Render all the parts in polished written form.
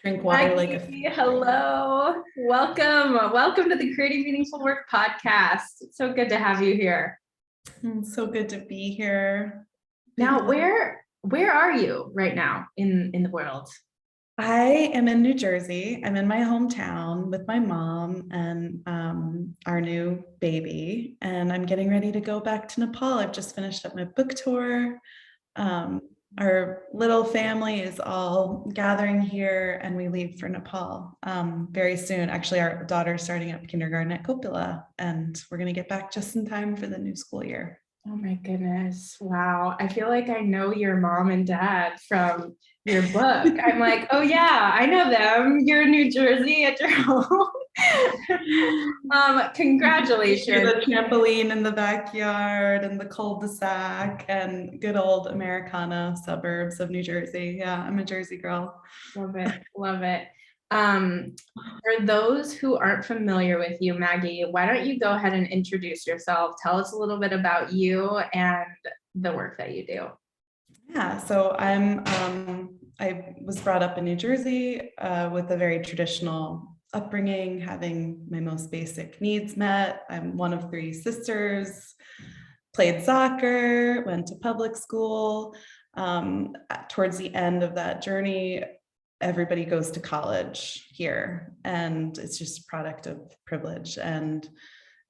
drink water like Maggie, hello. Welcome to the Creating Meaningful Work podcast. It's so good to have you here. It's so good to be here. Now, where are you right now in the world? I am in New Jersey. I'm in my hometown with my mom and our new baby, and I'm getting ready to go back to Nepal. I've just finished up my book tour. Our little family is all gathering here, and we leave for Nepal very soon. Actually, our daughter's starting up kindergarten at Kopila, and we're going to get back just in time for the new school year. Oh my goodness. Wow. I feel like I know your mom and dad from your book. I'm like, oh yeah, I know them. You're in New Jersey at your home. Congratulations. The trampoline in the backyard and the cul-de-sac and good old Americana suburbs of New Jersey. Yeah, I'm a Jersey girl. Love it. Love it. For those who aren't familiar with you, Maggie, why don't you go ahead and introduce yourself? Tell us a little bit about you and the work that you do. Yeah, so I was brought up in New Jersey with a very traditional upbringing, having my most basic needs met. I'm one of three sisters, played soccer, went to public school. Towards the end of that journey, everybody goes to college here, and it's just a product of privilege. And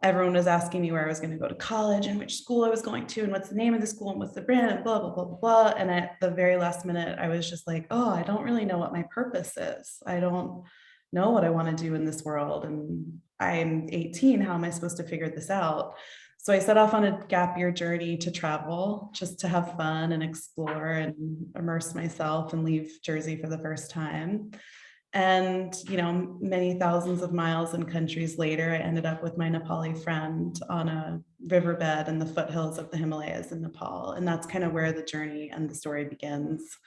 everyone was asking me where I was going to go to college and which school I was going to and what's the name of the school and what's the brand and blah, blah, blah, blah, blah. And at the very last minute, I was just like, oh, I don't really know what my purpose is. I don't know what I want to do in this world. And I'm 18. How am I supposed to figure this out? So I set off on a gap year journey to travel, just to have fun and explore and immerse myself and leave Jersey for the first time. And, you know, many thousands of miles and countries later, I ended up with my Nepali friend on a riverbed in the foothills of the Himalayas in Nepal. And that's kind of where the journey and the story begins.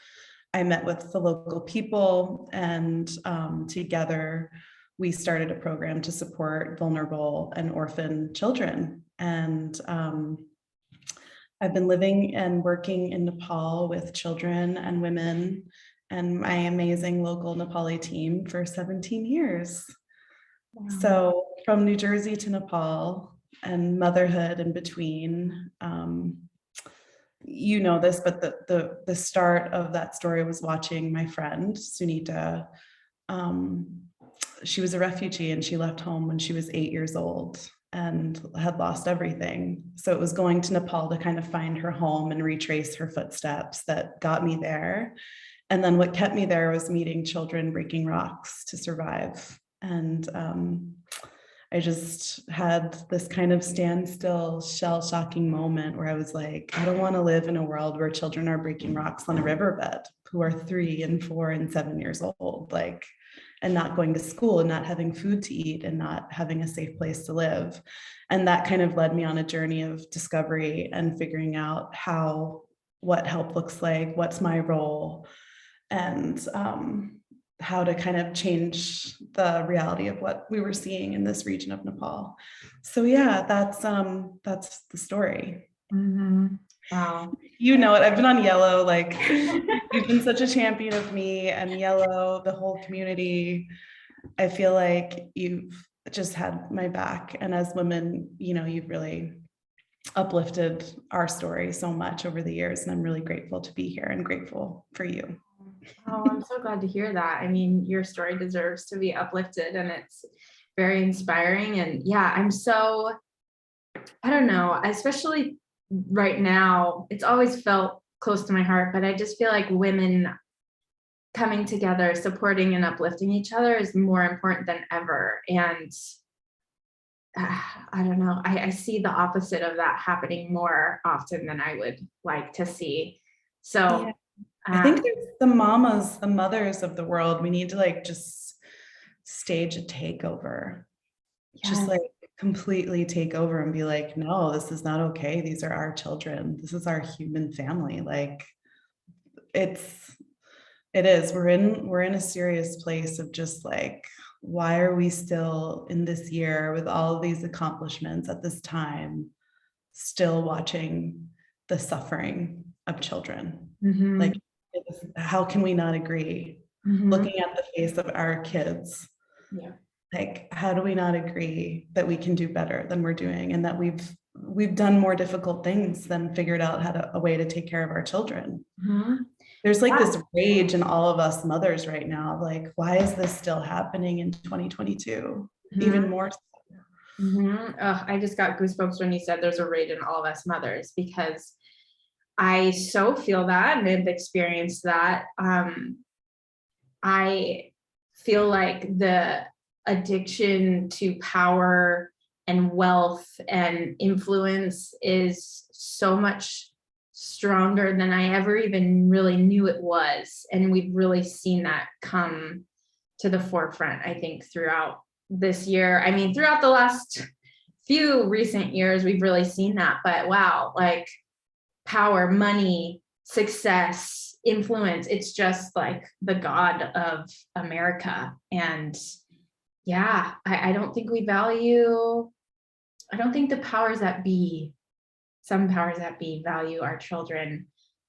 I met with the local people, and together we started a program to support vulnerable and orphan children. And I've been living and working in Nepal with children and women and my amazing local Nepali team for 17 years. Wow. So from New Jersey to Nepal and motherhood in between, you know this, but the start of that story was watching my friend Sunita. She was a refugee and she left home when she was 8 years old and had lost everything. So it was going to Nepal to kind of find her home and retrace her footsteps that got me there. And then what kept me there was meeting children breaking rocks to survive. And I just had this kind of standstill, shell-shocking moment where I was like, I don't want to live in a world where children are breaking rocks on a riverbed who are 3 and 4 and 7 years old, like, and not going to school and not having food to eat and not having a safe place to live. And that kind of led me on a journey of discovery and figuring out what help looks like, what's my role, and how to kind of change the reality of what we were seeing in this region of Nepal. So yeah, that's the story. Mm-hmm. Wow. You know it. I've been on Yellow, like you've been such a champion of me and Yellow, the whole community. I feel like you've just had my back. And as women, you know, you've really uplifted our story so much over the years. And I'm really grateful to be here and grateful for you. Oh, I'm so glad to hear that. I mean, your story deserves to be uplifted and it's very inspiring. And yeah, I don't know, especially right now, it's always felt close to my heart, but I just feel like women coming together, supporting and uplifting each other is more important than ever. And I don't know, I see the opposite of that happening more often than I would like to see. So yeah. I think there's the mothers of the world. We need to like just stage a takeover, just like completely take over and be like, no, this is not okay. These are our children. This is our human family. Like it is, we're in a serious place of just like, why are we still in this year with all of these accomplishments at this time, still watching the suffering of children? Mm-hmm. Like, how can we not agree looking at the face of our kids. Yeah. Like, how do we not agree that we can do better than we're doing, and that we've done more difficult things than figured out a way to take care of our children? There's like this rage in all of us mothers right now, like, why is this still happening in 2022? Even more so. I just got goosebumps when you said there's a rage in all of us mothers, because I so feel that and have experienced that. I feel like the addiction to power and wealth and influence is so much stronger than I ever even really knew it was. And we've really seen that come to the forefront, I think, throughout this year. I mean, throughout the last few recent years, we've really seen that. But wow, like power, money, success, influence, it's just like the god of America. And yeah, I don't think we value, I don't think the powers that be, some powers that be, value our children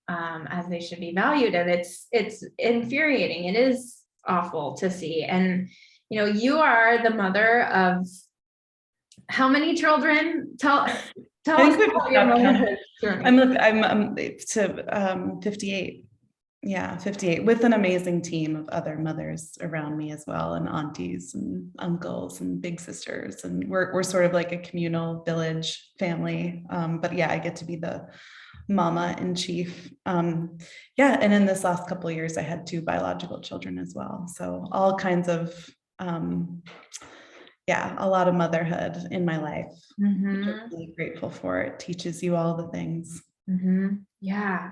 as they should be valued. And it's infuriating. It is awful to see. And you know, you are the mother of how many children? Tell us about your motherhood journey. I'm to 58. Yeah, 58, with an amazing team of other mothers around me as well, and aunties and uncles and big sisters. And we're sort of like a communal village family. But yeah, I get to be the mama in chief. Yeah, and in this last couple of years, I had 2 biological children as well. So all kinds of, yeah, a lot of motherhood in my life. Which I'm really grateful for. It teaches you all the things. Yeah,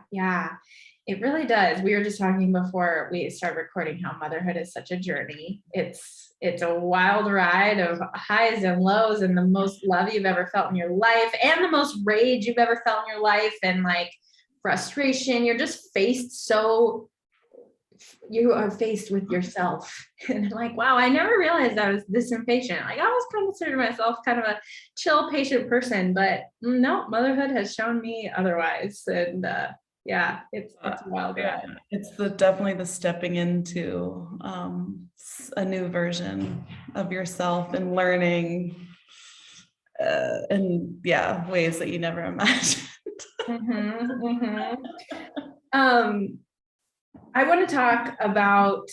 it really does. We were just talking before we started recording how motherhood is such a journey. It's a wild ride of highs and lows, and the most love you've ever felt in your life, and the most rage you've ever felt in your life, and like frustration. You're just you are faced with yourself. And I'm like, wow, I never realized I was this impatient. Like, I always considered myself kind of a chill, patient person, but no, motherhood has shown me otherwise. And yeah, it's a wild ride. It's definitely the stepping into a new version of yourself, and learning and yeah, ways that you never imagined. I want to talk about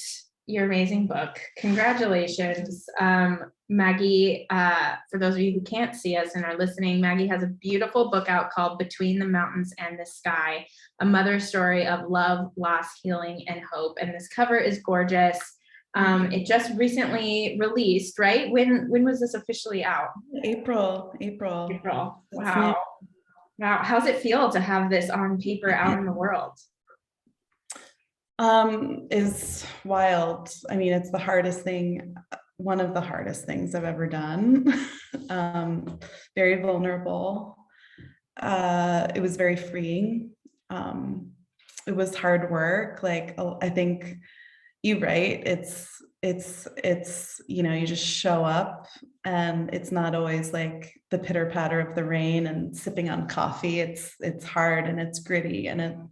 your amazing book. Congratulations, Maggie. For those of you who can't see us and are listening, Maggie has a beautiful book out called Between the Mountains and the Sky, a mother's story of love, loss, healing, and hope. And this cover is gorgeous. It just recently released, right? When was this officially out? April. Wow. How's it feel to have this on paper out in the world? Is wild. I mean, it's the hardest thing, one of the hardest things I've ever done. Very vulnerable. It was very freeing. It was hard work. Like, I think you're right. It's, you know, you just show up, and it's not always like the pitter patter of the rain and sipping on coffee. It's hard, and it's gritty, and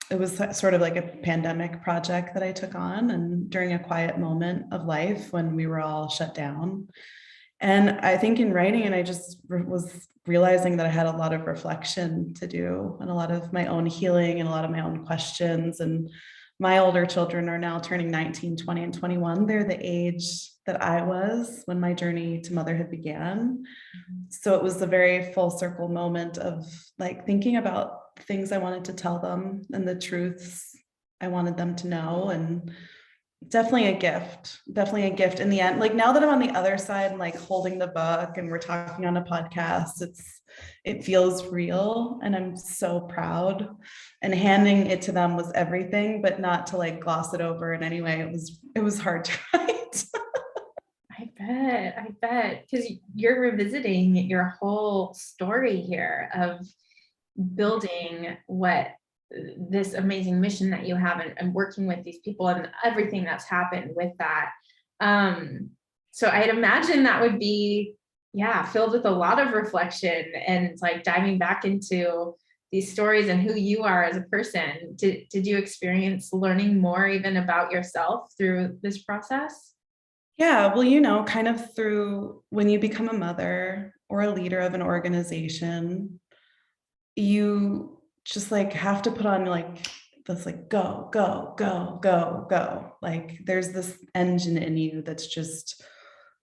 it was sort of like a pandemic project that I took on, and during a quiet moment of life when we were all shut down. And I think in writing, and I just was realizing that I had a lot of reflection to do, and a lot of my own healing, and a lot of my own questions. And my older children are now turning 19, 20, and 21. They're the age that I was when my journey to motherhood began. So it was a very full circle moment of like thinking about things I wanted to tell them, and the truths I wanted them to know. And definitely a gift in the end. Like, now that I'm on the other side and like holding the book and we're talking on a podcast, it feels real, and I'm so proud. And handing it to them was everything, but not to like gloss it over in any way. It was hard to write. I bet, because you're revisiting your whole story here of building this amazing mission that you have, and working with these people and everything that's happened with that. So I'd imagine that would be, filled with a lot of reflection, and like diving back into these stories and who you are as a person, did you experience learning more even about yourself through this process? Yeah, well, kind of through when you become a mother or a leader of an organization, you just like have to put on like this like go, go, go, go, go. Like there's this engine in you that's just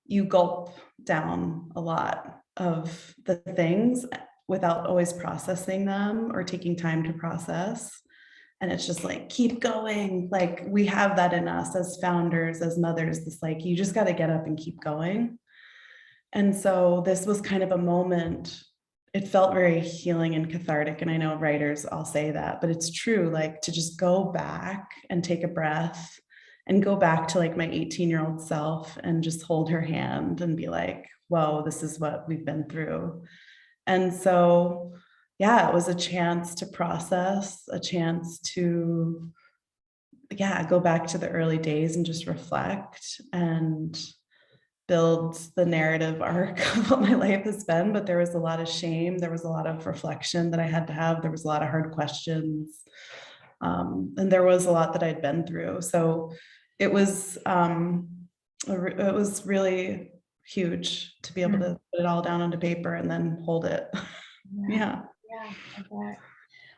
you gulp down a lot of the things without always processing them or taking time to process. And it's just like, keep going. Like we have that in us as founders, as mothers, this like, you just got to get up and keep going. And so this was kind of a moment, it felt very healing and cathartic. And I know writers all say that, but it's true, like to just go back and take a breath and go back to like my 18-year-old self and just hold her hand and be like, whoa, this is what we've been through. And so, yeah, it was a chance to process, a chance to, yeah, go back to the early days and just reflect and build the narrative arc of what my life has been. But there was a lot of shame. There was a lot of reflection that I had to have. There was a lot of hard questions. And there was a lot that I'd been through. So it was really huge to be able to put it all down onto paper and then hold it. Yeah. Yeah, I bet.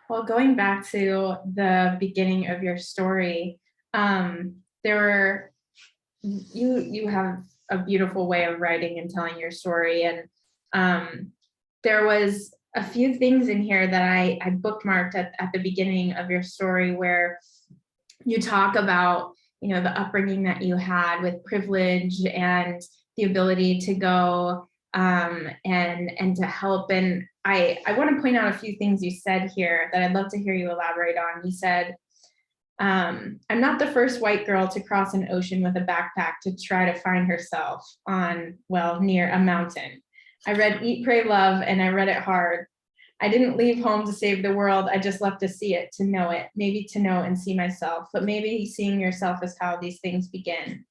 Well, going back to the beginning of your story, you have a beautiful way of writing and telling your story, and there was a few things in here that I bookmarked at the beginning of your story where you talk about the upbringing that you had with privilege and the ability to go and to help. And I want to point out a few things you said here that I'd love to hear you elaborate on. You said, I'm not the first white girl to cross an ocean with a backpack to try to find herself near a mountain. I read Eat, Pray, Love, and I read it hard. I didn't leave home to save the world. I just left to see it, to know it, maybe to know and see myself, but maybe seeing yourself is how these things begin.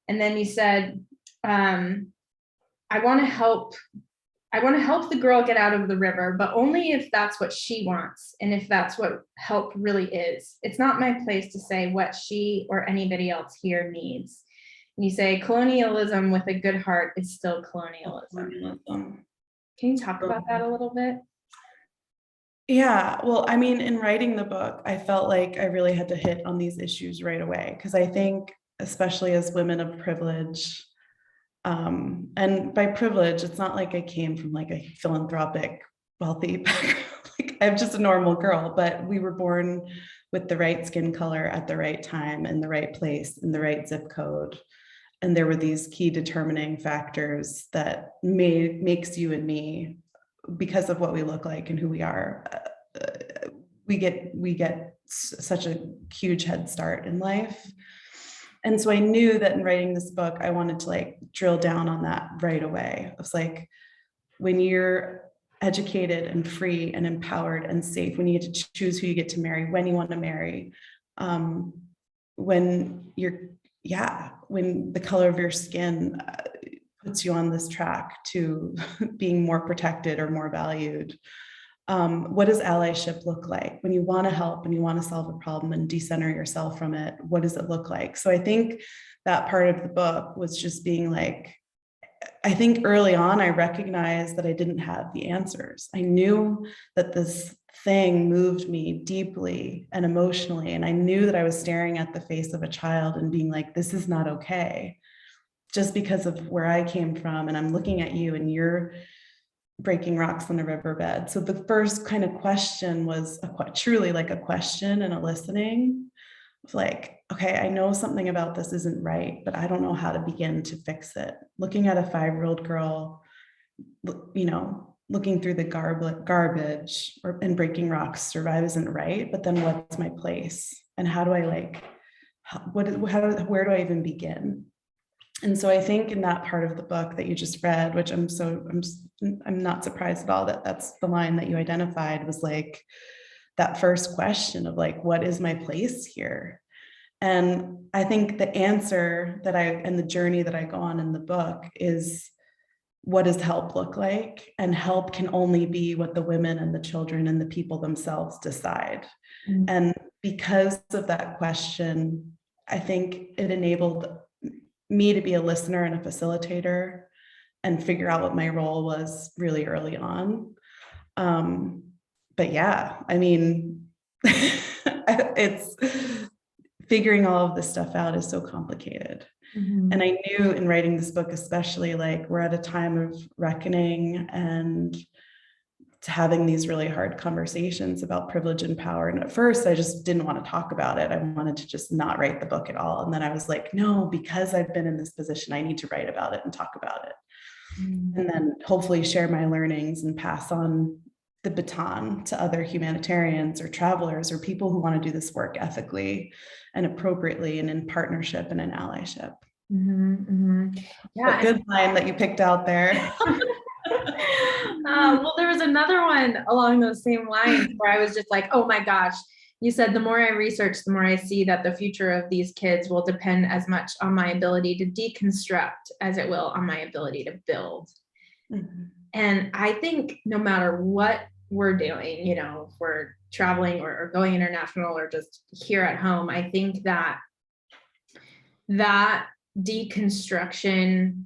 And then you said, I want to help the girl get out of the river, but only if that's what she wants and if that's what help really is. It's not my place to say what she or anybody else here needs. And you say colonialism with a good heart is still colonialism. Can you talk about that a little bit? Yeah, well, I mean, in writing the book, I felt like I really had to hit on these issues right away, because I think, especially as women of privilege, and by privilege, it's not like I came from like a philanthropic, wealthy background. Like I'm just a normal girl, but we were born with the right skin color at the right time, in the right place, in the right zip code. And there were these key determining factors that makes you and me, because of what we look like and who we are, we get such a huge head start in life. And so I knew that in writing this book, I wanted to like drill down on that right away. It was like, when you're educated and free and empowered and safe, when you get to choose who you get to marry, when you want to marry, when the color of your skin puts you on this track to being more protected or more valued. What does allyship look like? When you want to help and you want to solve a problem and decenter yourself from it, what does it look like? So I think that part of the book was just being like, I think early on, I recognized that I didn't have the answers. I knew that this thing moved me deeply and emotionally. And I knew that I was staring at the face of a child and being like, this is not okay. Just because of where I came from, and I'm looking at you and you're breaking rocks on the riverbed. So the first kind of question was truly like a question and a listening. Like, okay, I know something about this isn't right, but I don't know how to begin to fix it. Looking at a 5-year-old girl, looking through the garbage and breaking rocks, survive isn't right, but then what's my place? And how do I where do I even begin? And so I think in that part of the book that you just read, which I'm not surprised at all that that's the line that you identified, was like that first question of like, what is my place here? And I think the answer and the journey that I go on in the book is what does help look like? And help can only be what the women and the children and the people themselves decide. And because of that question, I think it enabled me to be a listener and a facilitator and figure out what my role was really early on. But yeah, I mean, it's figuring all of this stuff out is so complicated. And I knew in writing this book, especially, like, we're at a time of reckoning and having these really hard conversations about privilege and power. And at first I just didn't want to talk about it. I wanted to just not write the book at all. And then I was like, no, because I've been in this position, I need to write about it and talk about it. And then hopefully share my learnings and pass on the baton to other humanitarians or travelers or people who want to do this work ethically and appropriately and in partnership and in allyship. Yeah, good line that you picked out there. Well, there was another one along those same lines where I was just like, oh my gosh, you said the more I research, the more I see that the future of these kids will depend as much on my ability to deconstruct as it will on my ability to build. And I think no matter what we're doing, you know, if we're traveling or going international or just here at home, I think that deconstruction,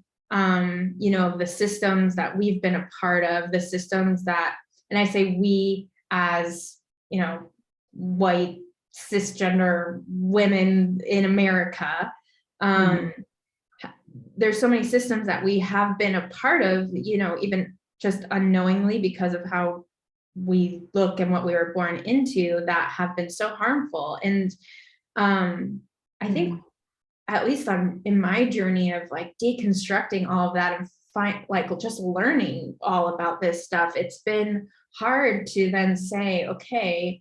you know, the systems that we've been a part of, the systems that, and I say we as, you know, white cisgender women in America, there's so many systems that we have been a part of, you know, even just unknowingly because of how we look and what we were born into, that have been so harmful. And I think at least in my journey of like deconstructing all of that and just learning all about this stuff, it's been hard to then say, okay,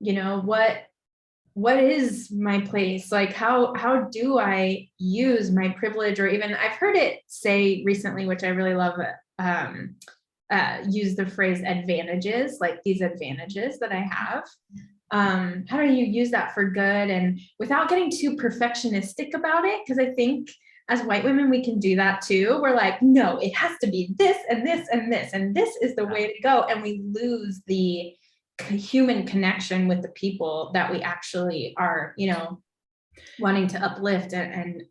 you know, what is my place? Like, how do I use my privilege? Or even I've heard it say recently, which I really love, use the phrase advantages, like these advantages that I have. How do you use that for good and without getting too perfectionistic about it? Because I think as white women, we can do that too. We're like, no, it has to be this and this and this, and this is the way to go. And we lose the human connection with the people that we actually are, you know, wanting to uplift and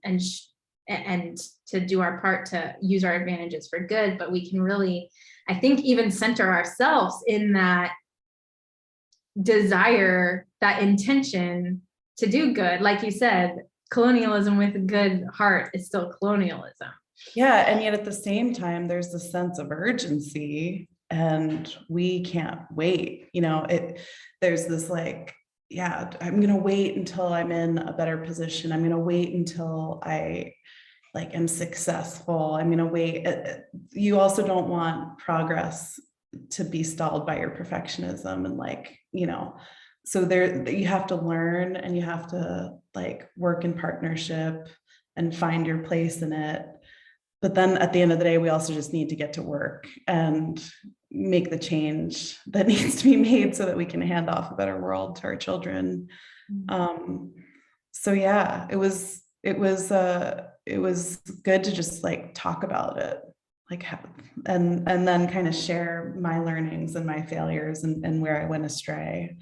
to do our part to use our advantages for good. But we can really, I think, even center ourselves in that desire, that intention to do good. Like you said, colonialism with a good heart is still colonialism. Yeah, and yet at the same time, there's a sense of urgency and we can't wait. You know, there's this like, yeah, I'm going to wait until I'm in a better position. I'm going to wait until I am successful. I'm going to wait. You also don't want progress to be stalled by your perfectionism and you know, so there you have to learn and you have to work in partnership and find your place in it. But then at the end of the day, we also just need to get to work and make the change that needs to be made so that we can hand off a better world to our children. So yeah, it was good to just talk about it, and then kind of share my learnings and my failures and where I went astray.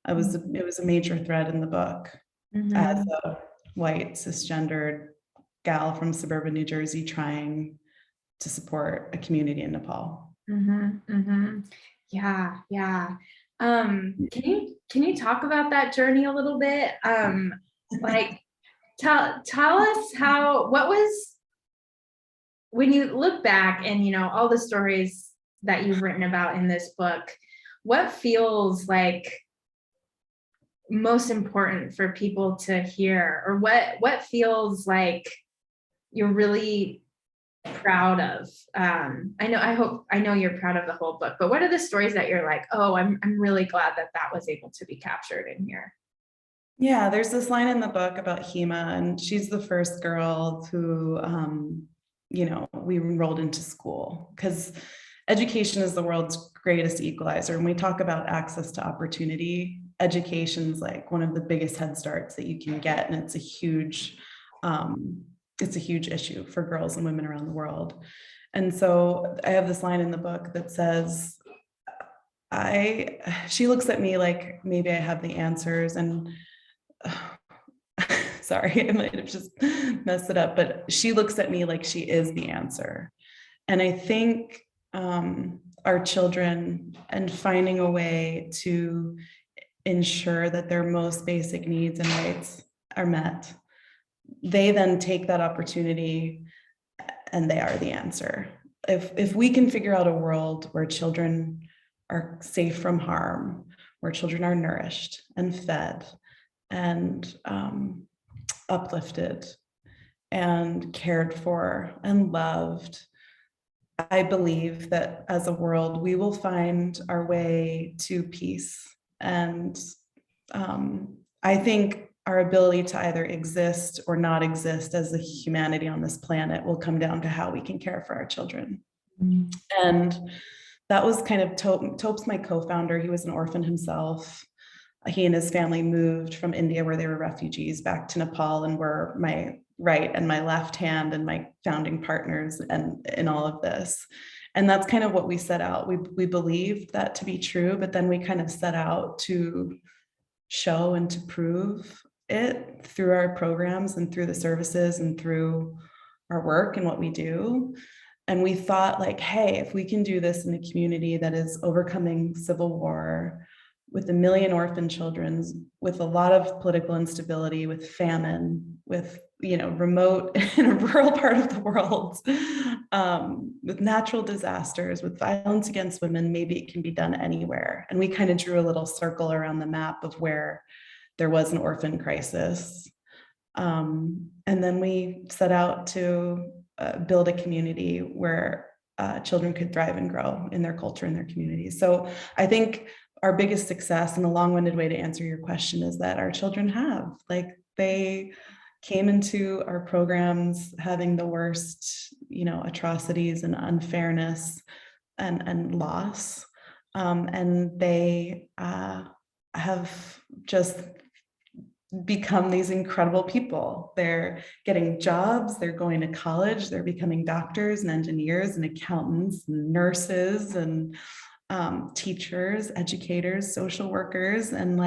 It was a major thread in the book. As a white cisgendered gal from suburban New Jersey trying to support a community in Nepal. Yeah. Can you talk about that journey a little bit? Tell us what was, when you look back and, you know, all the stories that you've written about in this book, what feels like most important for people to hear, or what feels like you're really proud of? I know you're proud of the whole book, but what are the stories that you're like, oh, I'm really glad that was able to be captured in here? Yeah, there's this line in the book about Hema, and she's the first girl who, you know, we enrolled into school because education is the world's greatest equalizer. When we talk about access to opportunity, education's one of the biggest head starts that you can get, and it's a huge issue for girls and women around the world. And so I have this line in the book that says, she looks at me like maybe I have the answers, and sorry, I might have just messed it up, but she looks at me like she is the answer. And I think our children, and finding a way to ensure that their most basic needs and rights are met, they then take that opportunity and they are the answer. If we can figure out a world where children are safe from harm, where children are nourished and fed and uplifted and cared for and loved, I believe that as a world, we will find our way to peace. And I think our ability to either exist or not exist as a humanity on this planet will come down to how we can care for our children. And that was kind of Tope's my co-founder. He was an orphan himself. He and his family moved from India, where they were refugees, back to Nepal, and were my right and my left hand and my founding partners and in all of this. And that's kind of what we set out. We believed that to be true, but then we kind of set out to show and to prove it through our programs and through the services and through our work and what we do. And we thought, like, hey, if we can do this in a community that is overcoming civil war, with 1 million orphan children, with a lot of political instability, with famine, with, remote in a rural part of the world, with natural disasters, with violence against women, maybe it can be done anywhere. And we kind of drew a little circle around the map of where there was an orphan crisis. And then we set out to build a community where children could thrive and grow in their culture and their communities. So I think our biggest success, and a long-winded way to answer your question, is that our children they came into our programs having the worst, atrocities and unfairness and loss. And they have just become these incredible people. They're getting jobs, they're going to college, they're becoming doctors and engineers and accountants and nurses and teachers, educators, social workers, and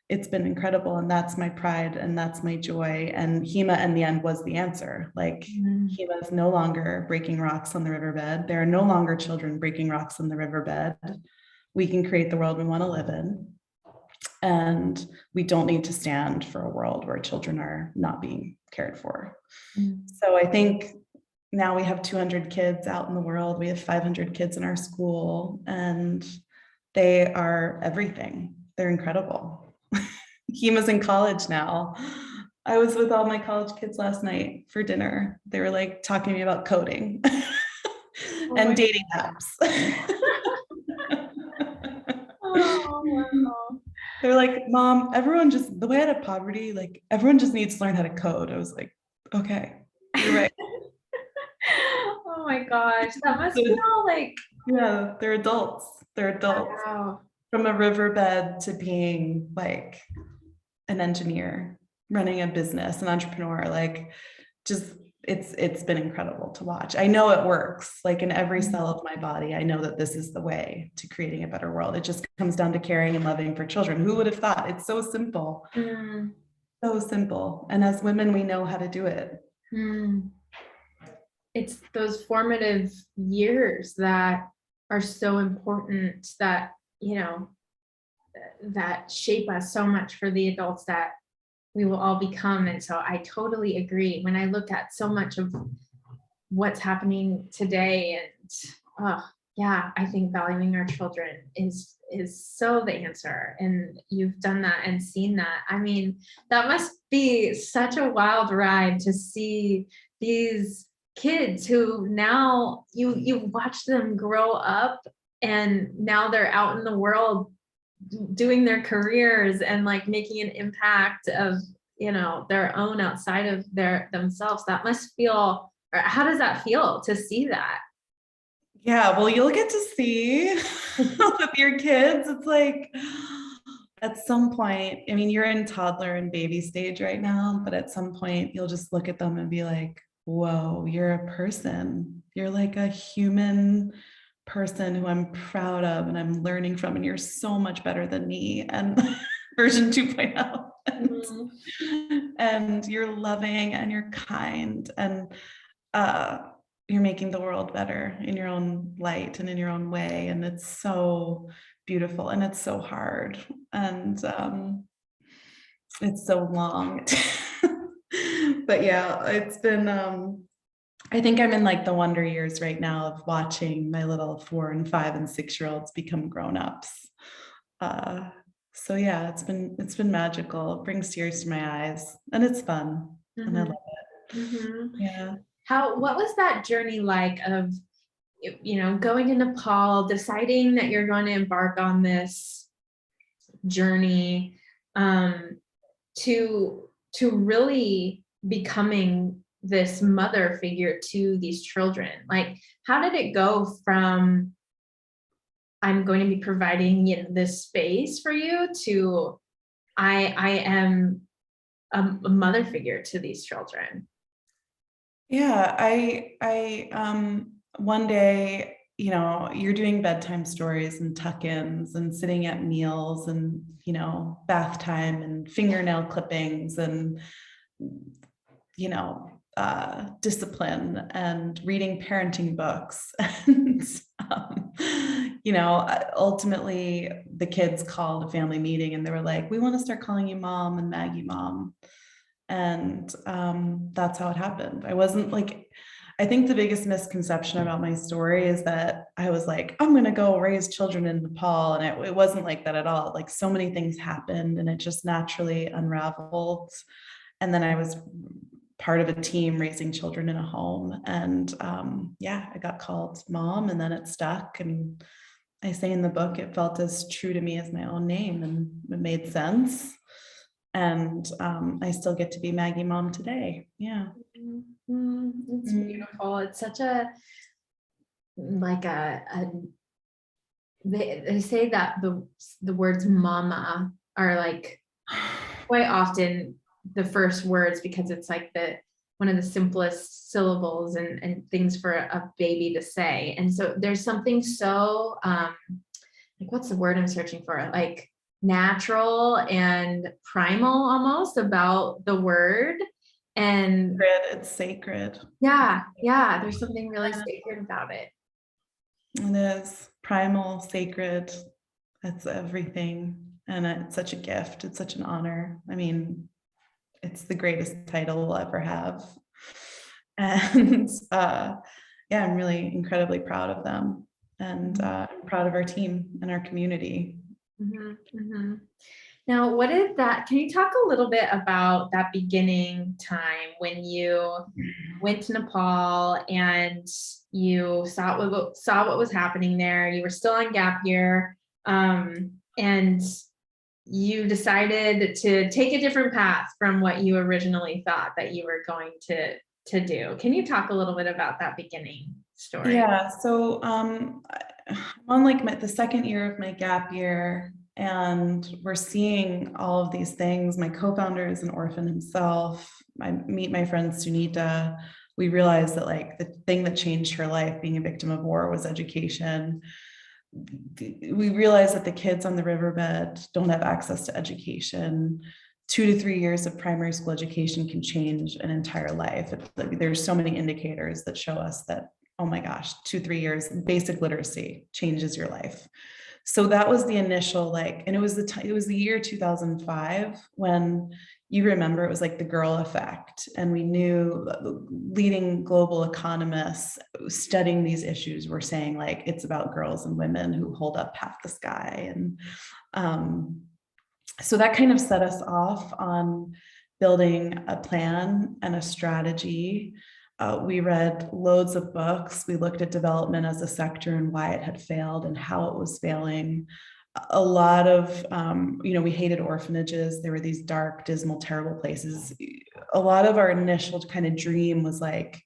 it's been incredible. And that's my pride and that's my joy. And HEMA in the end was the answer. HEMA is no longer breaking rocks on the riverbed. There are no longer children breaking rocks on the riverbed. We can create the world we want to live in. And we don't need to stand for a world where children are not being cared for. So I think now we have 200 kids out in the world. We have 500 kids in our school, and they are everything. They're incredible. Hima's in college now. I was with all my college kids last night for dinner. They were talking to me about coding and dating apps. Oh, wow. They're like, Mom, the way out of poverty, everyone just needs to learn how to code. I was like, okay, you're right. Oh my gosh, that must feel like. Yeah, they're adults. They're adults. Wow. From a riverbed to being an engineer, running a business, an entrepreneur, it's been incredible to watch. I know it works. In every cell of my body, I know that this is the way to creating a better world. It just comes down to caring and loving for children. Who would have thought? It's so simple. So simple. And as women, we know how to do it. It's those formative years that are so important, that that shape us so much for the adults that we will all become. And so I totally agree. When I look at so much of what's happening today, and I think valuing our children is so the answer. And you've done that and seen that. I mean, that must be such a wild ride to see these kids who now you watch them grow up, and now they're out in the world doing their careers and making an impact of their own outside of themselves. That must feel, or how does that feel to see that? Yeah, well, you'll get to see with your kids. It's at some point, I mean, you're in toddler and baby stage right now, but at some point you'll just look at them and be like, whoa, you're a person. You're like a human person who I'm proud of and I'm learning from, and you're so much better than me and version 2.0. And you're loving and you're kind and you're making the world better in your own light and in your own way. And it's so beautiful and it's so hard. And it's so long. But yeah, it's been I think I'm in like the wonder years right now of watching my little 4 and 5 and 6-year-olds become grown-ups. So yeah, it's been magical. It brings tears to my eyes and it's fun. And I love it. Yeah. What was that journey like of, going to Nepal, deciding that you're going to embark on this journey, to really becoming this mother figure to these children? Like, how did it go from I'm going to be providing this space for you to I am a mother figure to these children? Yeah, I one day, you're doing bedtime stories and tuck-ins and sitting at meals and, bath time and fingernail clippings and, discipline and reading parenting books. And, ultimately the kids called a family meeting and they were like, we want to start calling you Mom and Maggie Mom. And that's how it happened. I think the biggest misconception about my story is that I was like, I'm going to go raise children in Nepal. And it wasn't like that at all. Like, so many things happened and it just naturally unraveled. And then I was part of a team raising children in a home. And I got called Mom, and then it stuck. And I say in the book, it felt as true to me as my own name, and it made sense. And I still get to be Maggie Mom today. Yeah. It's beautiful. It's such a, like they say that the words mama are like quite often the first words, because it's like one of the simplest syllables and things for a baby to say. And so there's something so like, what's the word I'm searching for? Like natural and primal almost about the word. And it's sacred. Yeah, there's something really sacred about it. It is primal, sacred. It's everything. And it's such a gift. It's such an honor. I mean, it's the greatest title we'll ever have. And I'm really incredibly proud of them. And I'm proud of our team and our community. Now, can you talk a little bit about that beginning time when you went to Nepal and you saw what was happening there? You were still on gap year, and you decided to take a different path from what you originally thought that you were going to do. Can you talk a little bit about that beginning story? Yeah, so I'm on like the second year of my gap year, and we're seeing all of these things. My co-founder is an orphan himself. I meet my friend Sunita. We realized that like the thing that changed her life being a victim of war was education. We realized that the kids on the riverbed don't have access to education. 2 to 3 years of primary school education can change an entire life. There's so many indicators that show us that, oh my gosh, 2-3 years, basic literacy changes your life. So that was the initial, and it was the year 2005 when, you remember, it was like the girl effect. And we knew leading global economists studying these issues were saying like, it's about girls and women who hold up half the sky. And so that kind of set us off on building a plan and a strategy. We read loads of books. We looked at development as a sector and why it had failed and how it was failing. A lot of, we hated orphanages. There were these dark, dismal, terrible places. A lot of our initial kind of dream was like,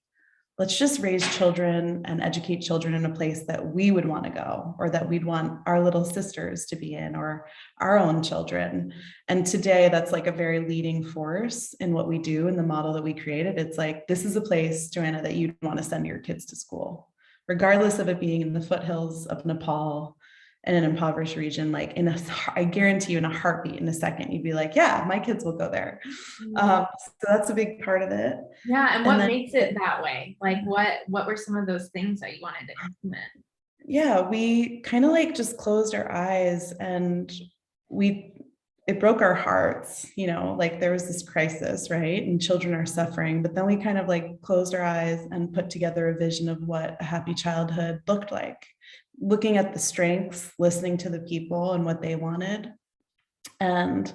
let's just raise children and educate children in a place that we would want to go, or that we'd want our little sisters to be in, or our own children. And today that's like a very leading force in what we do in the model that we created. It's like, this is a place, Joanna, that you'd want to send your kids to school, regardless of it being in the foothills of Nepal in an impoverished region. Like I guarantee you in a heartbeat, in a second, you'd be like, yeah, my kids will go there. So that's a big part of it. Yeah, and what makes it that way? Like what were some of those things that you wanted to implement? Yeah, we kind of like just closed our eyes, and it broke our hearts, like there was this crisis, right? And children are suffering, but then we kind of like closed our eyes and put together a vision of what a happy childhood looked like, looking at the strengths, listening to the people and what they wanted. And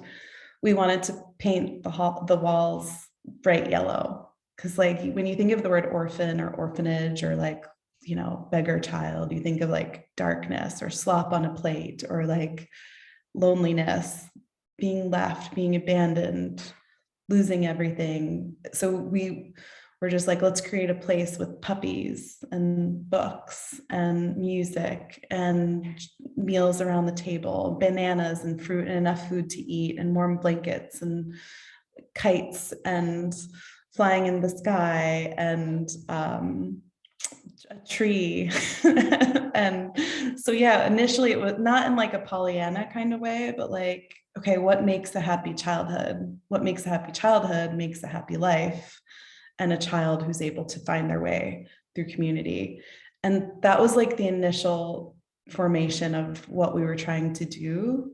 we wanted to paint the walls bright yellow, because like when you think of the word orphan or orphanage, or like, beggar child, you think of like darkness or slop on a plate, or like loneliness, being left, being abandoned, losing everything. So we were just like, let's create a place with puppies and books and music and meals around the table, bananas and fruit and enough food to eat, and warm blankets and kites and flying in the sky and a tree. And so, yeah, initially it was not in like a Pollyanna kind of way, but like, okay, what makes a happy childhood? What makes a happy childhood makes a happy life, and a child who's able to find their way through community. And that was like the initial formation of what we were trying to do.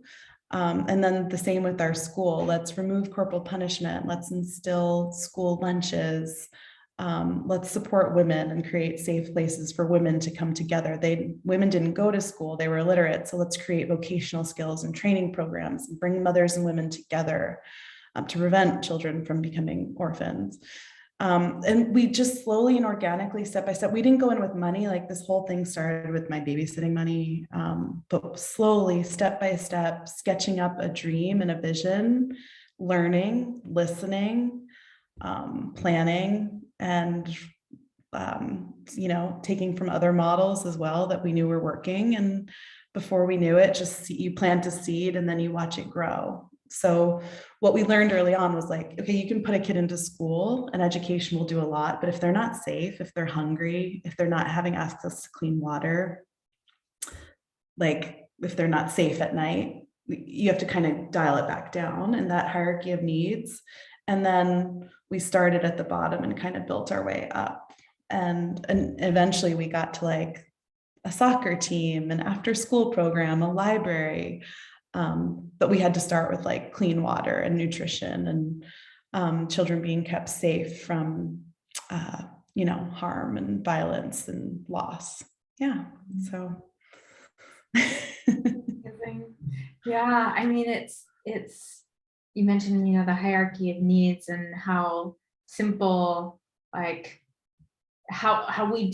And then the same with our school. Let's remove corporal punishment. Let's instill school lunches. Let's support women and create safe places for women to come together. Women didn't go to school, they were illiterate. So let's create vocational skills and training programs and bring mothers and women together to prevent children from becoming orphans. And we just slowly and organically, step by step, we didn't go in with money. Like this whole thing started with my babysitting money, but slowly, step by step, sketching up a dream and a vision, learning, listening, planning, and taking from other models as well that we knew were working. And before we knew it, just you plant a seed and then you watch it grow. So what we learned early on was like, okay, you can put a kid into school and education will do a lot, but if they're not safe, if they're hungry, if they're not having access to clean water, like if they're not safe at night, you have to kind of dial it back down in that hierarchy of needs. And then we started at the bottom and kind of built our way up. And eventually we got to like a soccer team, an after school program, a library. But we had to start with like clean water and nutrition and children being kept safe from, harm and violence and loss. Yeah. So. Yeah. I mean, it's, you mentioned, the hierarchy of needs and how simple, like how we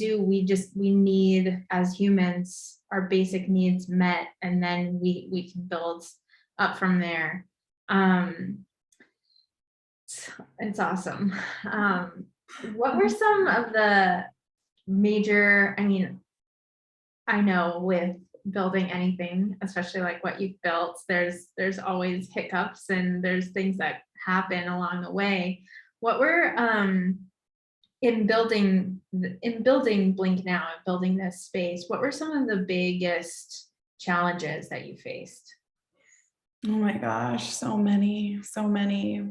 need as humans our basic needs met, and then we can build up from there. It's awesome. What were some of the major, I know with building anything, especially like what you've built, there's always hiccups and there's things that happen along the way. What were in building BlinkNow and building this space, what were some of the biggest challenges that you faced? Oh my gosh, so many.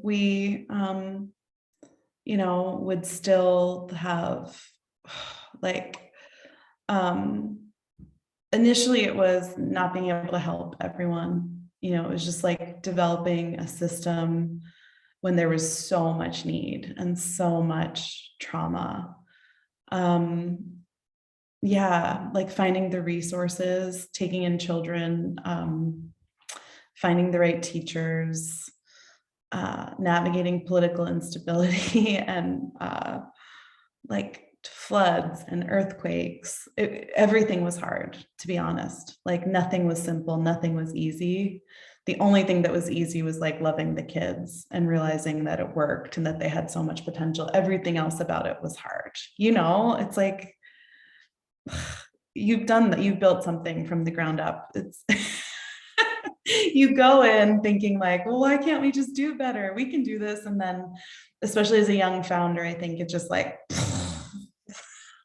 We would still have like initially it was not being able to help everyone. It was just like developing a system when there was so much need and so much trauma. Like finding the resources, taking in children, finding the right teachers, navigating political instability and like floods and earthquakes. Everything was hard, to be honest. Like nothing was simple, nothing was easy. the only thing that was easy was like loving the kids and realizing that it worked and that they had so much potential. Everything else about it was hard. It's like, you've done that, you've built something from the ground up. It's you go in thinking like, well, why can't we just do better? We can do this. And then, especially as a young founder, I think it just like,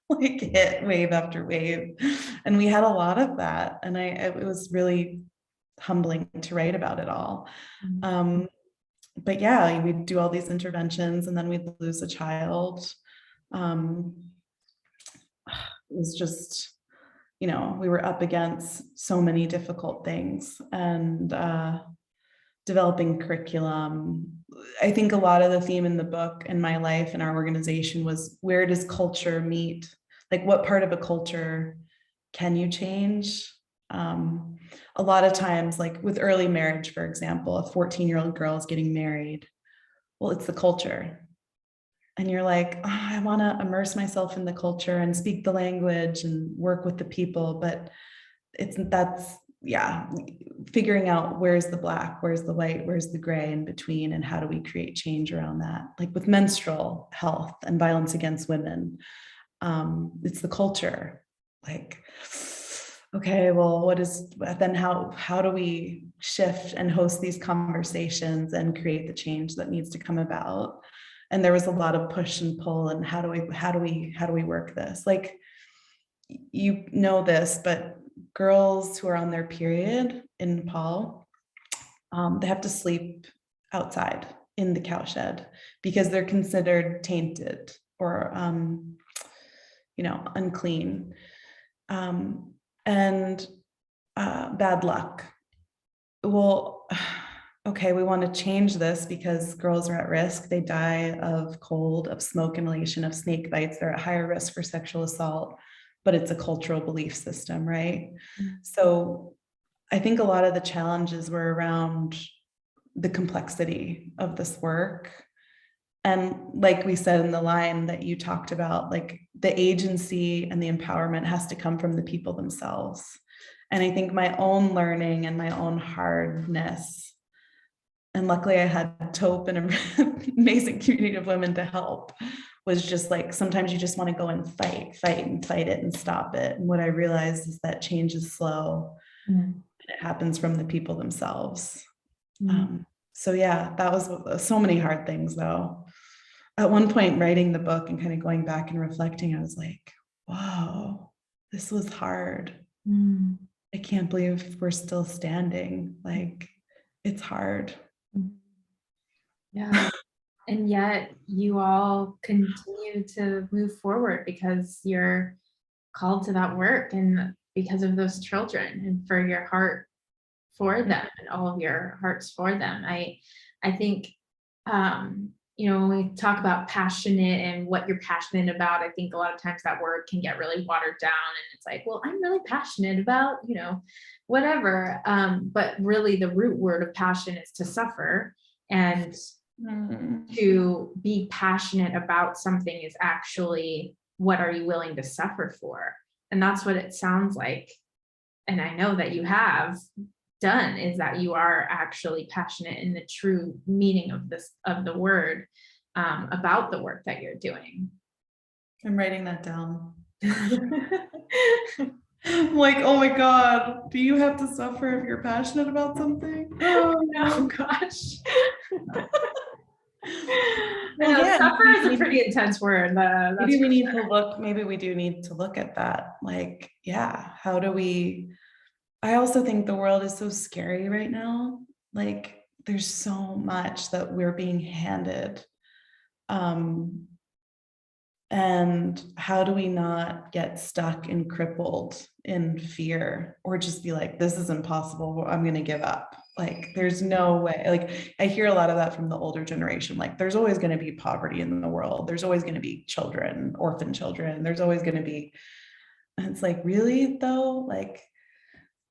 like hit wave after wave. And we had a lot of that. And it was really humbling to write about it all. But yeah, we'd do all these interventions and then we'd lose a child. It was just, we were up against so many difficult things, and developing curriculum. I think a lot of the theme in the book and my life and our organization was, where does culture meet? Like, what part of a culture can you change? A lot of times, like with early marriage, for example, a 14-year-old girl is getting married. Well, it's the culture. And you're like, oh, I want to immerse myself in the culture and speak the language and work with the people. But figuring out where's the black, where's the white, where's the gray in between, and how do we create change around that? Like with menstrual health and violence against women, it's the culture. Like, okay, well, how do we shift and host these conversations and create the change that needs to come about? And there was a lot of push and pull, and how do we work this? Like, this, but girls who are on their period in Nepal, they have to sleep outside in the cowshed because they're considered tainted or unclean, and bad luck. Well, okay, we want to change this because girls are at risk. They die of cold, of smoke inhalation, of snake bites. They're at higher risk for sexual assault, but it's a cultural belief system, right? Mm-hmm. So I think a lot of the challenges were around the complexity of this work. And like we said in the line that you talked about, like the agency and the empowerment has to come from the people themselves. And I think my own learning and my own hardness, and luckily I had Tope and an amazing community of women to help, was just like, sometimes you just want to go and fight it and stop it. And what I realized is that change is slow. And it happens from the people themselves. So yeah, that was so many hard things though. At one point writing the book and kind of going back and reflecting, I was like, wow, this was hard. I can't believe we're still standing. Like, it's hard. Yeah. And yet you all continue to move forward because you're called to that work and because of those children and for your heart for them and all of your hearts for them. I think, when we talk about passionate and what you're passionate about, I think a lot of times that word can get really watered down and it's like, well, I'm really passionate about, whatever. But really the root word of passion is to suffer, and to be passionate about something is actually, what are you willing to suffer for? And that's what it sounds like. And I know that you have done, is that you are actually passionate in the true meaning of the word, about the work that you're doing. I'm writing that down. I'm like, oh my God, do you have to suffer if you're passionate about something? Oh no, gosh. Well, yeah, suffer is a pretty intense word. Maybe we do need to look at that. Like, yeah, how do we, I also think the world is so scary right now. Like, there's so much that we're being handed. And how do we not get stuck and crippled in fear, or just be like, this is impossible, I'm going to give up. Like, there's no way. Like, I hear a lot of that from the older generation. Like, there's always going to be poverty in the world. There's always going to be children, orphan children. There's always going to be, and it's like, really though? Like,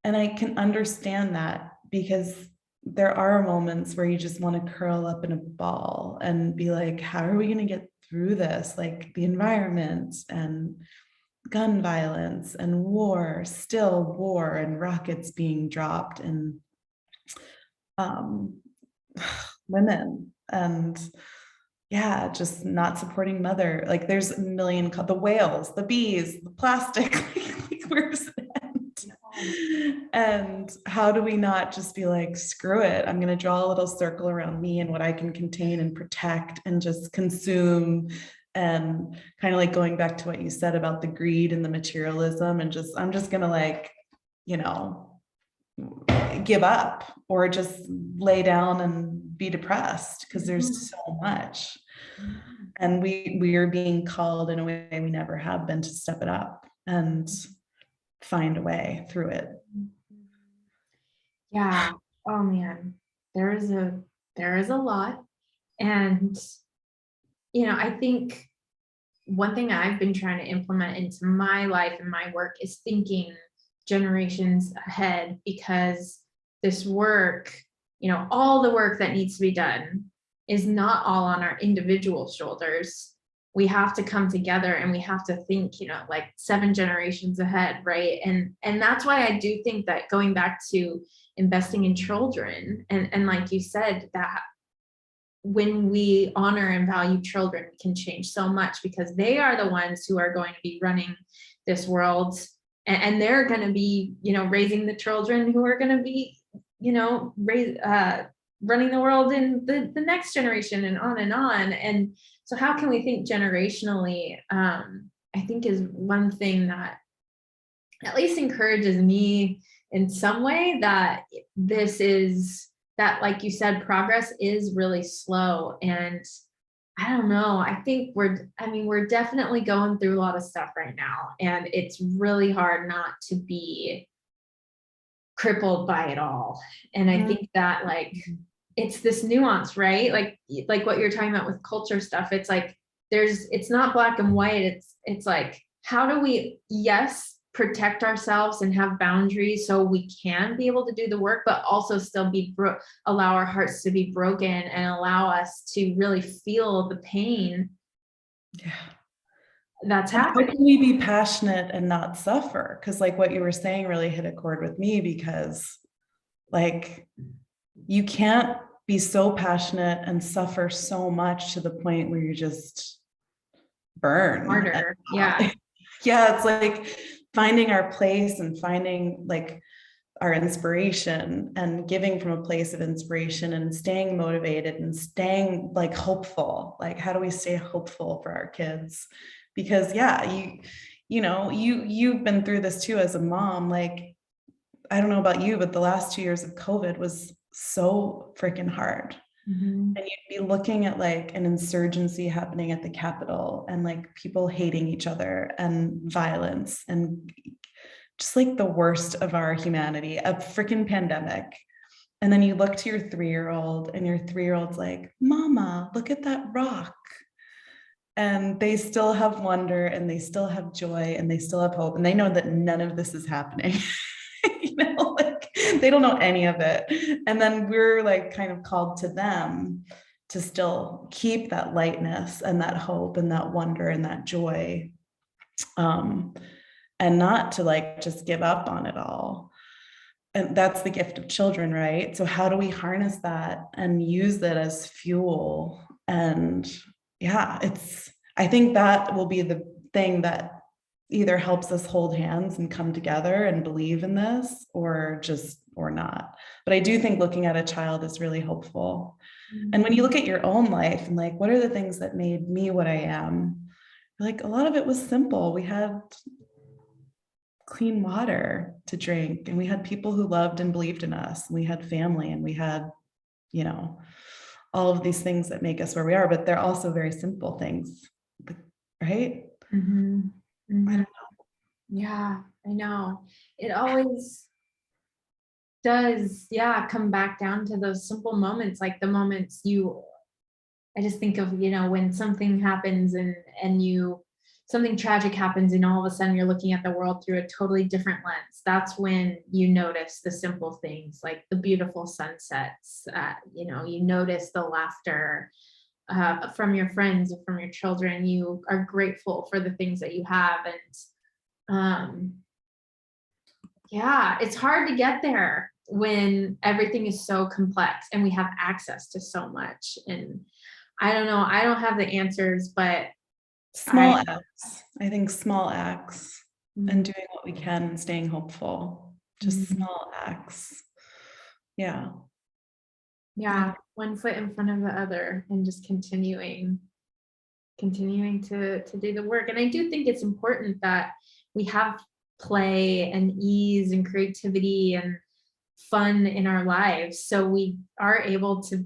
and I can understand that, because there are moments where you just want to curl up in a ball and be like, how are we going to get through this? Like, the environment and gun violence and war, still war, and rockets being dropped. And um, women, and yeah, just not supporting mother. Like there's a million, the whales, the bees, the plastic, like where's the end? And how do we not just be like, screw it, I'm going to draw a little circle around me and what I can contain and protect and just consume. And kind of like going back to what you said about the greed and the materialism, and just, I'm just going to like, you know, give up or just lay down and be depressed because there's so much. And we are being called in a way we never have been to step it up and find a way through it. Yeah. Oh man, there is a lot. And I think one thing I've been trying to implement into my life and my work is thinking generations ahead, because this work, all the work that needs to be done is not all on our individual shoulders. We have to come together and we have to think, like 7 generations ahead, right? And that's why I do think that going back to investing in children, and like you said, that when we honor and value children, we can change so much, because they are the ones who are going to be running this world, and they're going to be, raising the children who are going to be, running the world in the next generation, and on and on. And so how can we think generationally, I think is one thing that at least encourages me in some way, that that, like you said, progress is really slow. And I don't know, I think we're definitely going through a lot of stuff right now, and it's really hard not to be crippled by it all. And I think that, like, it's this nuance, right? Like what you're talking about with culture stuff. It's like it's not black and white. It's like, how do we, yes, protect ourselves and have boundaries so we can be able to do the work, but also still allow our hearts to be broken and allow us to really feel the pain that's happening. How can we be passionate and not suffer? Because like what you were saying really hit a chord with me, because like you can't be so passionate and suffer so much to the point where you just burn. Harder. Yeah. Yeah, it's like finding our place and finding like our inspiration and giving from a place of inspiration and staying motivated and staying like hopeful. Like, how do we stay hopeful for our kids? Because yeah, you've been through this too as a mom. Like, I don't know about you, but the last 2 years of COVID was so freaking hard. And you'd be looking at like an insurgency happening at the Capitol, and like people hating each other and violence and just like the worst of our humanity, a freaking pandemic. And then you look to your 3-year-old, and your 3-year-old's like, Mama, look at that rock. And they still have wonder, and they still have joy, and they still have hope. And they know that none of this is happening. Like they don't know any of it. And then we're like kind of called to them to still keep that lightness and that hope and that wonder and that joy. And not to like just give up on it all. And that's the gift of children, right? So how do we harness that and use it as fuel? And yeah, I think that will be the thing that either helps us hold hands and come together and believe in this, or not. But I do think looking at a child is really hopeful. And when you look at your own life and like, what are the things that made me what I am? Like a lot of it was simple. We had clean water to drink, and we had people who loved and believed in us, and we had family, and we had, all of these things that make us where we are, but they're also very simple things, right? I don't know. Yeah, I know. It always does, come back down to those simple moments, like the moments I just think of, when something happens and something tragic happens, and all of a sudden you're looking at the world through a totally different lens. That's when you notice the simple things, like the beautiful sunsets, you notice the laughter from your friends or from your children. You are grateful for the things that you have. And it's hard to get there. when everything is so complex and we have access to so much. And I don't know, I don't have the answers, but Small acts. I think small acts and Mhm. doing what we can and staying hopeful. Just Mhm. small acts. Yeah. Yeah, one foot in front of the other and just continuing to do the work. And I do think it's important that we have play and ease and creativity and fun in our lives so we are able to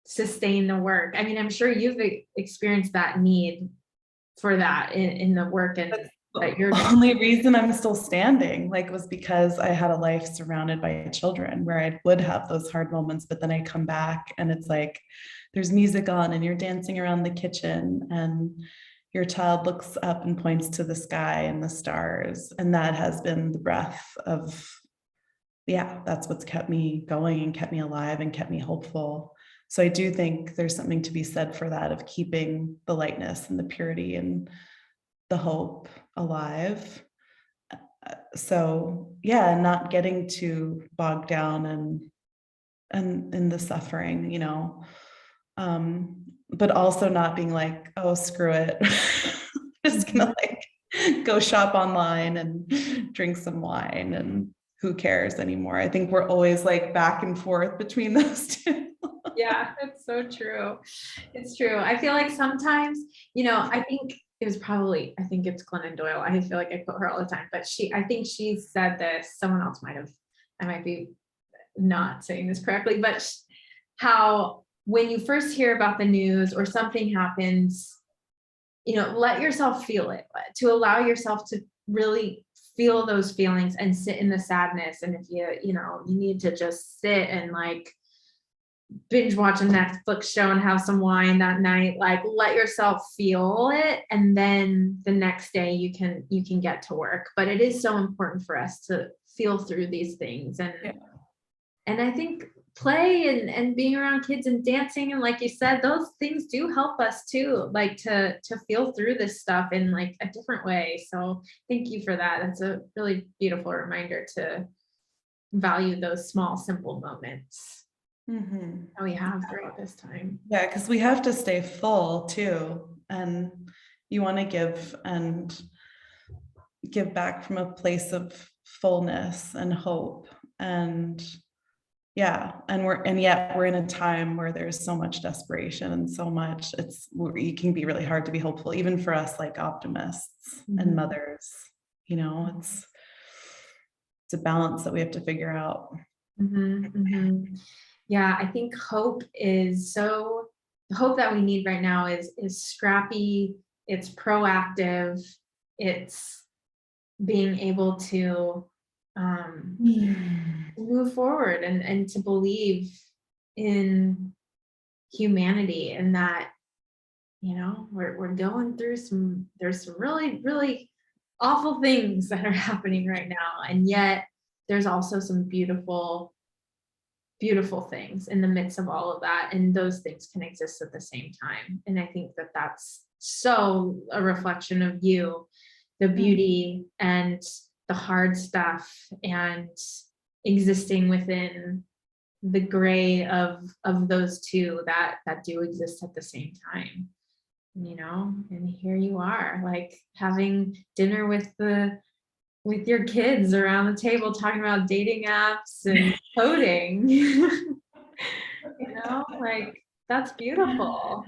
sustain the work. I mean, I'm sure you've experienced that need for that in the work and That's that the you're doing. only reason I'm still standing, like, was because I had a life surrounded by children where I would have those hard moments, but then I come back and it's like there's music on and you're dancing around the kitchen and your child looks up and points to the sky and the stars. And that has been the breath of, yeah, that's what's kept me going and kept me alive and kept me hopeful. So I do think there's something to be said for that, of keeping the lightness and the purity and the hope alive. So yeah, not getting too bogged down and in the suffering, you know. But also not being like, oh, screw it. Just gonna like go shop online and drink some wine and who cares anymore. I think we're always like back and forth between those two. Yeah, it's so true. It's true. I feel like sometimes, I think it was probably, I think it's Glennon Doyle. I feel like I quote her all the time, but I think she said this, someone else might have, I might be not saying this correctly, but how when you first hear about the news or something happens, let yourself feel it, to allow yourself to really feel those feelings and sit in the sadness. And if you need to just sit and like binge watch a Netflix show and have some wine that night, like let yourself feel it. And then the next day you can get to work. But it is so important for us to feel through these things. And I think play and being around kids and dancing and like you said, those things do help us too, like to feel through this stuff in like a different way. So thank you for that. That's a really beautiful reminder to value those small, simple moments that we have throughout this time. Yeah, because we have to stay full too. And you want to give back from a place of fullness and hope. And yeah, and yet we're in a time where there's so much desperation and so much, it can be really hard to be hopeful, even for us like optimists and mothers. It's a balance that we have to figure out. Yeah, I think hope the hope that we need right now is scrappy, it's proactive, it's being able to move forward and to believe in humanity, and that we're going through there's some really, really awful things that are happening right now, and yet there's also some beautiful things in the midst of all of that, and those things can exist at the same time. And I think that that's so a reflection of you, the beauty and the hard stuff, and existing within the gray of those two that do exist at the same time, and here you are, like having dinner with your kids around the table talking about dating apps and coding. Like that's beautiful.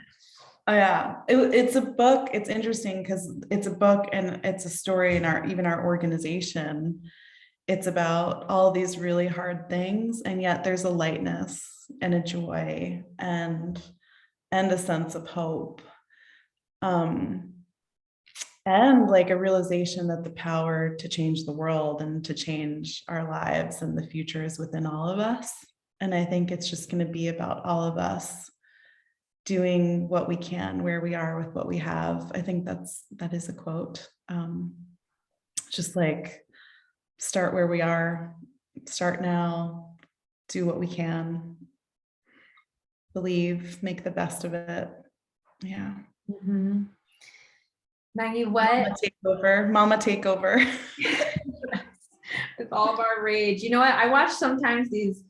Oh yeah, it's a book. It's interesting because it's a book and it's a story in our organization. It's about all these really hard things, and yet there's a lightness and a joy and a sense of hope. And like a realization that the power to change the world and to change our lives and the future is within all of us. And I think it's just going to be about all of us doing what we can where we are with what we have. I think that is a quote. Just like start where we are, start now, do what we can, believe, make the best of it. Yeah. Maggie, what? Mama take over. Yes. with all of our rage. You know what? I watch sometimes these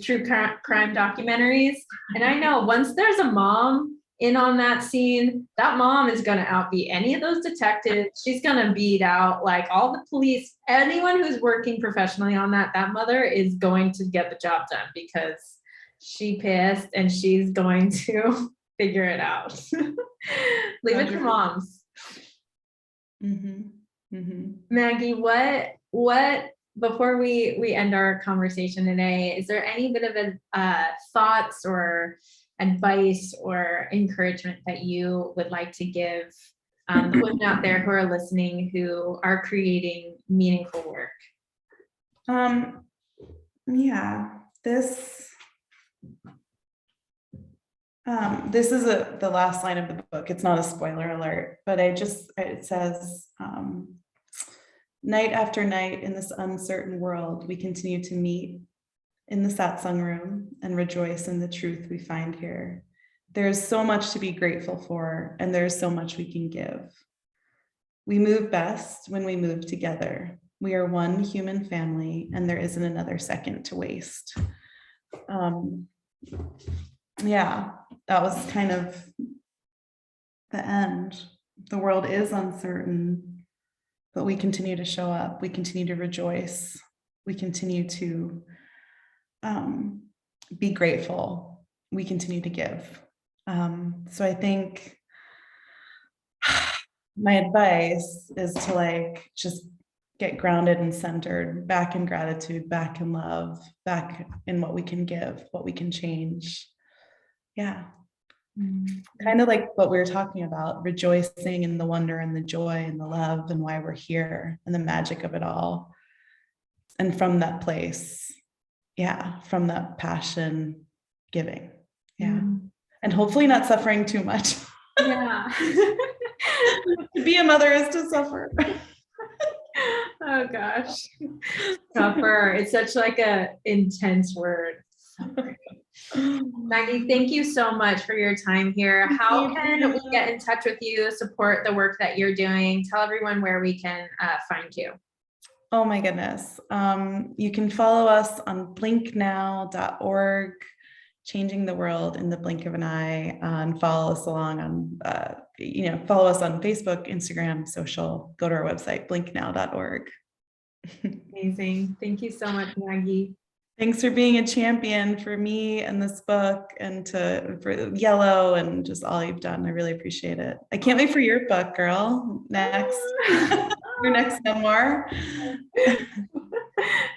true crime documentaries, and I know once there's a mom in on that scene, that mom is going to outbeat any of those detectives. She's going to beat out like all the police, anyone who's working professionally on that. That mother is going to get the job done because she pissed and she's going to figure it out. Leave it to moms. Maggie, what before we end our conversation today, is there any bit of thoughts or advice or encouragement that you would like to give the women out there who are listening, who are creating meaningful work? Yeah, this is the last line of the book. It's not a spoiler alert, but it says, night after night in this uncertain world, we continue to meet in the satsang room and rejoice in the truth we find here. There's so much to be grateful for, and there's so much we can give. We move best when we move together. We are one human family, and there isn't another second to waste. Yeah, that was kind of the end. The world is uncertain, but we continue to show up. We continue to rejoice. We continue to be grateful. We continue to give. So I think my advice is to just get grounded and centered, back in gratitude, back in love, back in what we can give, what we can change. Yeah. Kind of like what we were talking about, rejoicing in the wonder and the joy and the love and why we're here and the magic of it all. And from that place, from that passion, giving. And hopefully not suffering too much. To be a mother is to suffer. Oh gosh, suffer. It's such like a intense word. Maggie, thank you so much for your time here. How can we get in touch with you, support the work that you're doing? Tell everyone where we can find you. Oh my goodness. You can follow us on blinknow.org, changing the world in the blink of an eye, and follow us along on, follow us on Facebook, Instagram, social. Go to our website, blinknow.org. Amazing. Thank you so much, Maggie. Thanks for being a champion for me and this book, and for Yellow, and just all you've done. I really appreciate it. I can't wait for your book, girl. Next, your next memoir.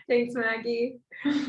Thanks, Maggie.